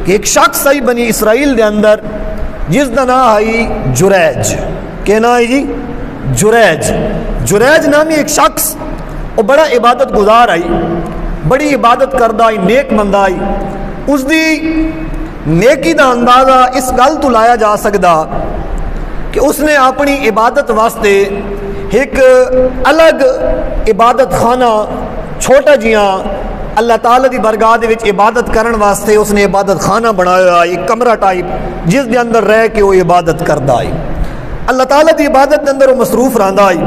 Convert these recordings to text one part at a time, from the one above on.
کہ ایک شخص آئی بنی اسرائیل دے اندر جس دا نام آئی جریج. کہ نام ہے جی؟ جریج. جریج نامی ایک شخص وہ بڑا عبادت گزار آئی, بڑی عبادت کردہ آئی, نیک بندہ آئی. اس دی نیکی دا اندازہ اس گل تو لایا جا سکتا کہ اس نے اپنی عبادت واسطے ایک الگ عبادت خانہ چھوٹا جیاں اللہ تعالیٰ دی برگاہ دے وچ عبادت کرن واسطے اس نے عبادت خانہ بنایا, ایک کمرہ ٹائپ جس دے اندر رہ کے وہ عبادت کردہ آئی. اللہ تعالیٰ دی عبادت دے اندر وہ مصروف رہندا آئی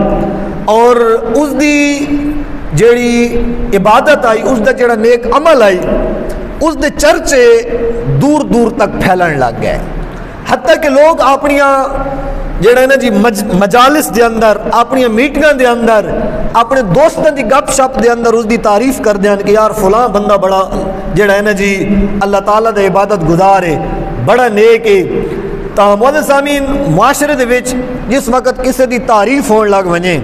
اور اس دی جیڑی عبادت آئی, اس دا جیڑا نیک عمل آئی, اس دے چرچے دور دور تک پھیلن لگ گئے. حتیٰ کہ لوگ اپنیاں جیڑا ہے نا جی مجالس دے اندر, اپنی میٹنگاں دے اندر, اپنے دوستاں دی گپ شپ دے اندر اس دی تعریف کر دیں کہ یار فلاں بندہ بڑا جیڑا ہے نا جی اللہ تعالیٰ دے عبادت گزار ہے, بڑا نیک ہے. تا معزز سامعین, معاشرے دے وچ جس وقت کسی دی تعریف ہون لگ ونجے,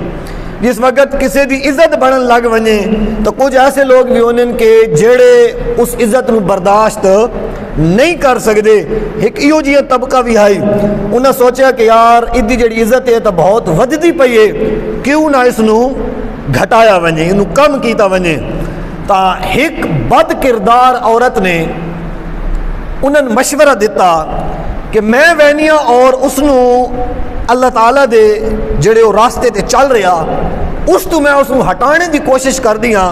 جس وقت کسی دی عزت بڑھن لگ ونجے, تو کچھ ایسے لوگ بھی ہونے کہ جیڑے اس عزت نو برداشت نہیں کر سکتے. ایک ایو جی طبقہ بھی آئی, انہاں سوچیا کہ یار ادھی جڑی عزت ہے تو بہت ودی پئی ہے, کیوں نہ اس نو گھٹایا ونجے, انو کم کیتا ونجے. تا ایک بد کردار عورت نے انہاں مشورہ دیتا کہ میں وینیا اور اس نو اللہ تعالیٰ دے جڑے وہ راستے تے چل رہا اس تو میں اس نو ہٹانے دی کوشش کر دیاں.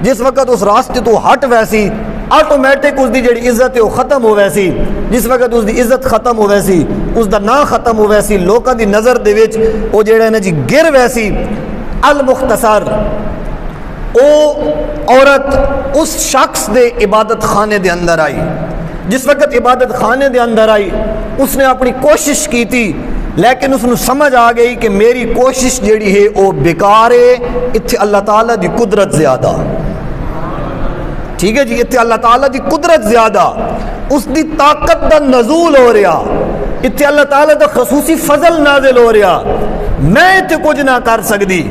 جس وقت اس راستے تو ہٹ ویسی آٹومیٹک اس دی جڑی عزت ہے وہ ختم ہو ویسی. جس وقت اس دی عزت ختم ہو ویسی, اس دا نا ختم ہو ویسی, لوکاں دی نظر دے وچ وہ جڑا ہے نا جی گر ویسی. المختصر او عورت اس شخص دے عبادت خانے دے اندر آئی. جس وقت عبادت خانے دے اندر آئی اس نے اپنی کوشش کی تھی, لیکن اس نے سمجھ آ گئی کہ میری کوشش جیڑی ہے وہ بیکار ہے, اتھے اللہ تعالیٰ دی قدرت زیادہ. ٹھیک ہے جی, اتھے اللہ تعالیٰ دی قدرت زیادہ, اس دی طاقت دا نزول ہو رہا, اتھے اللہ تعالیٰ دا خصوصی فضل نازل ہو رہا, میں اتھے کچھ نہ کر سکتی.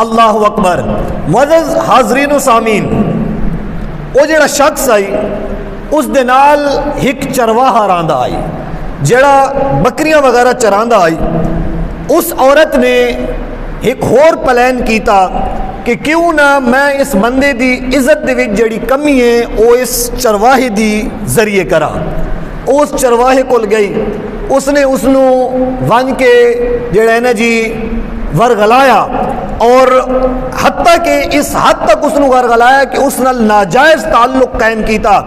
اللہ اکبر. معزز حاضرین و سامین, وہ جڑا شخص آئی اس دے نال ایک چرواہا راندا آئی جڑا بکریاں وغیرہ چراندا آئی. اس عورت نے ایک اور پلان کیتا کہ کیوں نہ میں اس بندے دی عزت دے وچ جڑی کمی ہے وہ اس چرواہے دی ذریعے کرا. اس چرواہے کول گئی, اس نے اس نو ون کے جڑا ہے نا جی ورغلایا, اور حتیٰ کہ اس حد تک اس نو ورغلایا کہ اس نال ناجائز تعلق قائم کیتا.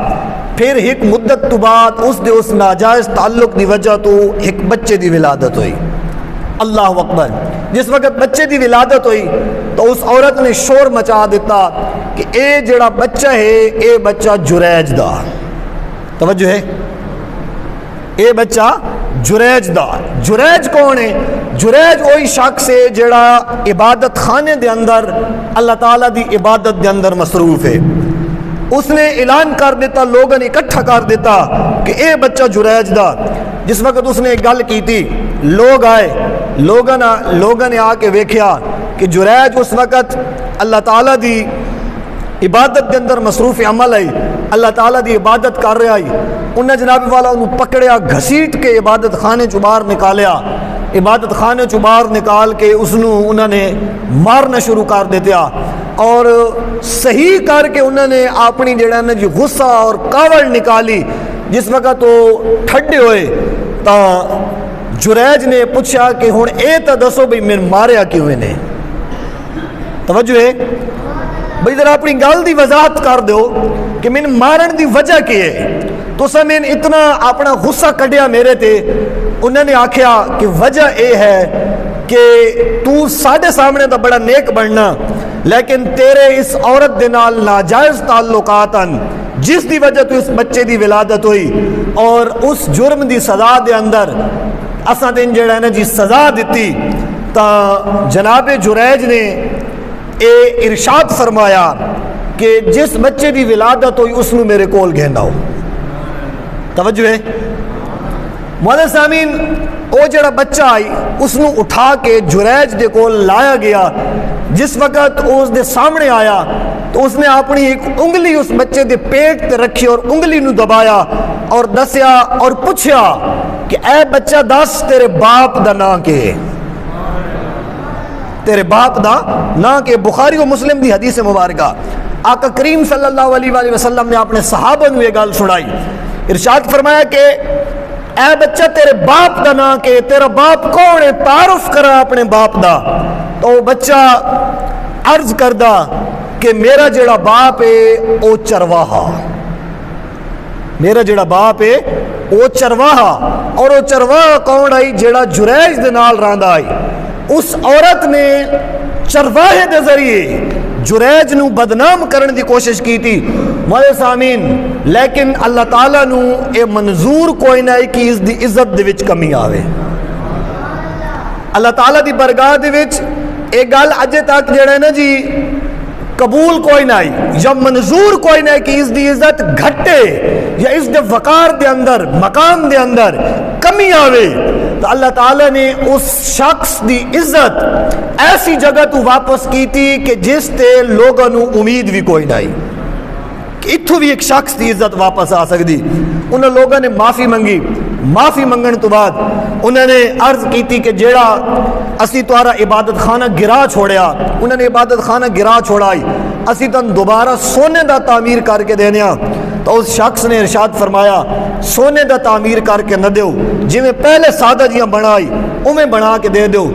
پھر ایک مدت تو بعد اس ناجائز تعلق دی وجہ تو ایک بچے دی ولادت ہوئی. اللہ اکبر. جس وقت بچے دی ولادت ہوئی تو اس عورت نے شور مچا دیتا کہ اے جڑا بچہ ہے اے بچہ جریج دا. توجہ ہے, اے بچہ جریج دا. جریج کون ہے؟ جریج وہی شخص ہے جڑا عبادت خانے دے اندر اللہ تعالیٰ دی عبادت دے اندر مصروف ہے. اس نے اعلان کر دیتا, لوگوں نے اکٹھا کر دیتا کہ اے بچہ جریج دا. جس وقت اس نے ایک گل کی تھی, لوگ آئے, لوگوں نے آ کے ویکھیا کہ جریج اس وقت اللہ تعالیٰ دی عبادت دے اندر مصروف عمل آئی, اللہ تعالیٰ دی عبادت کر رہا آئی. انہیں جناب والا انہوں پکڑیا, گھسیٹ کے عبادت خانے چو باہر نکالیا. عبادت خانے چو باہر نکال کے انہوں نے مارنا شروع کر دیتا, اور صحیح کر کے انہوں نے اپنی جڑا نا جی غصہ اور کاوڑ نکالی. جس وقت وہ ٹھڈے ہوئے تا جریج نے پوچھا کہ ہن اے تا دسو بھئی میں ماریا کیوں نے. توجہ ہے بھئی, ذرا اپنی گل دی وضاحت کر دو کہ میں مارن دی وجہ کی ہے. تو میں اتنا اپنا غصہ کڈیا میرے تے. انہوں نے آکھیا کہ وجہ اے ہے کہ تو ساڈے سامنے تو بڑا نیک بننا, لیکن تیرے اس عورت دے نال ناجائز تعلقات جس دی وجہ تو اس بچے دی ولادت ہوئی, اور اس جرم دی سزا دے اندر اساں تین جڑا ہے نا جی سزا دیتی. تا جناب جریج نے اے ارشاد فرمایا کہ جس بچے دی ولادت ہوئی اس نو میرے کول گھیندا ہو. توجہ ہے معزز سامعین, وہ جڑا بچہ آئی اس نو اٹھا کے جریج دے کول لایا گیا. جس وقت اس دے سامنے آیا تو اس نے اپنی ایک انگلی اس بچے دے پیٹ تے رکھی اور انگلی نو دبایا اور دسیا اور پوچھیا کہ اے بچہ دس تیرے باپ دا نام کے، تیرے باپ دا نام کے۔ بخاری و مسلم دی حدیث مبارکہ۔ آقا کریم صلی اللہ علیہ وآلہ وسلم نے اپنے صحابہ نو یہ گل سنائی، ارشاد فرمایا کہ اے بچہ تیرے باپ دا نام کے، تیرا باپ کون ہے، تعارف کرا اپنے باپ دا۔ تو وہ بچہ عرض کردہ کہ میرا جڑا باپ ہے او چرواہا، میرا جڑا باپ ہے او چرواہا۔ اور وہ چرواہا کون آئی؟ جڑا جریج دے نال رہندا آئی۔ اس عورت نے چرواہے دے ذریعے جریج نو بدنام کرنے دی کوشش کی تھی میرے سامین، لیکن اللہ تعالیٰ نو اے منظور کوئی نہ کہ اس دی عزت دے وچ کمی آوے۔ اللہ تعالیٰ دی برگاہ دے وچ اے گل اجے تک جڑا ہے نا جی قبول کوئی نہ آئی یا منظور کوئی نہ کہ اس دی عزت گھٹے یا اس دے وقار دے اندر مقام دے اندر کمی آوے، تو اللہ تعالیٰ نے اس شخص دی عزت ایسی جگہ تو واپس کی تھی کہ جس تے لوگوں نو امید بھی کوئی نہ آئی کہ اتھو بھی ایک شخص دی عزت واپس آ سکتی۔ انہوں لوگوں نے معافی منگی، معافی منگن تو بعد انہوں نے عرض کی تھی کہ جیڑا اسی تمہارا عبادت خانہ گرا چھوڑیا، انہوں نے عبادت خانہ گرا چھوڑائی، اسی تن دوبارہ سونے دا تعمیر کر کے دینیا۔ تو اس شخص نے ارشاد فرمایا سونے دا تعمیر کر کے نہ دیو، جی میں پہلے سادہ جیاں بنائی اویں بنا کے دے دیو۔